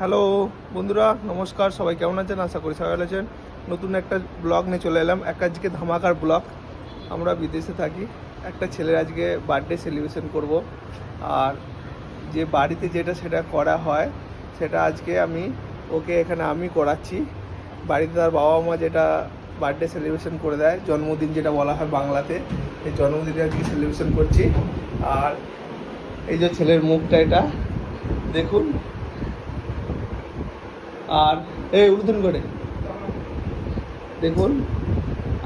Hello বন্ধুরা, নমস্কার। সবাই কেমন আছেন? আশা করি সবাই ভালো আছেন। নতুন একটা ব্লগ নিয়ে চলে এলাম, আজকে ধামাকার ব্লগ। আমরা বিদেশে থাকি, একটা ছেলের আজকে বার্থডে সেলিব্রেশন করব। আর যে বাড়িতে সেটা করা হয়, সেটা আজকে ওকে এখানে আমি করাচ্ছি। বাড়িতে তার বাবা মা যেটা বার্থডে সেলিব্রেশন করে দেয়, জন্মদিন যেটা বলা হয় বাংলাতে, এই জন্মদিনে আজকে সেলিব্রেশন করছি। আর এই যে ছেলের মুখটা, এটা দেখুন। আর এই উর্দুন করে দেখুন,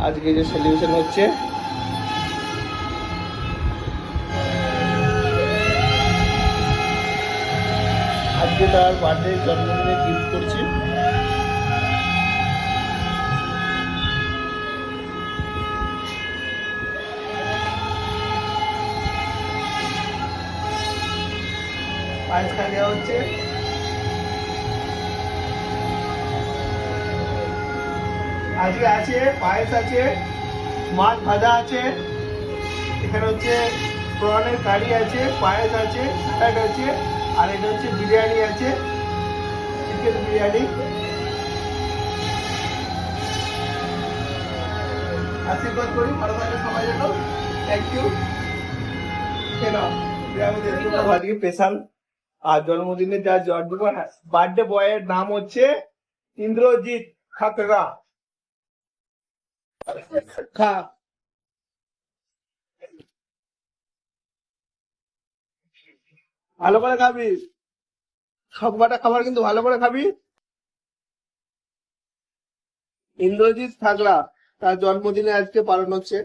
আজকে যে সেলিব্রেশন হচ্ছে, আজকে তার বার্থডে জন্মদিনে গিফট করছি। পায়েস খাই দেওয়া হচ্ছে। আজকে আছে পায়েস, আছে মাছ ভাজা, আছে এখানে হচ্ছে প্রনের কারি আছে, পায়েস আছে, স্যালাড আছে, আর এটা হচ্ছে বিরিয়ানি আছে, চিকেন বিরিয়ানি। আশীর্বাদ করি ভালো থাকে সবাই যেন। Thank you. আজকে স্পেশাল। আর জন্মদিনে যা বার্থডে বয়ের নাম হচ্ছে ইন্দ্রজিৎ খাকরা। খা, ভালো করে খাবি, সব কটা খাবার কিন্তু ভালো করে খাবি। ইন্দ্রজিৎ থাকলা, তার জন্মদিনে আজকে পালন হচ্ছে।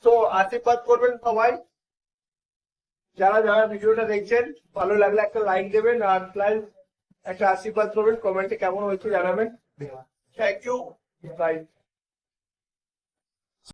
তো আশীর্বাদ করবেন সবাই, যারা যারা ভিডিওটা দেখছেন। ভালো লাগলে একটা লাইক দেবেন, আর প্লাস একটা আশীর্বাদ করবেন, কমেন্টে কেমন হয়েছে জানাবেন। Thank you, by.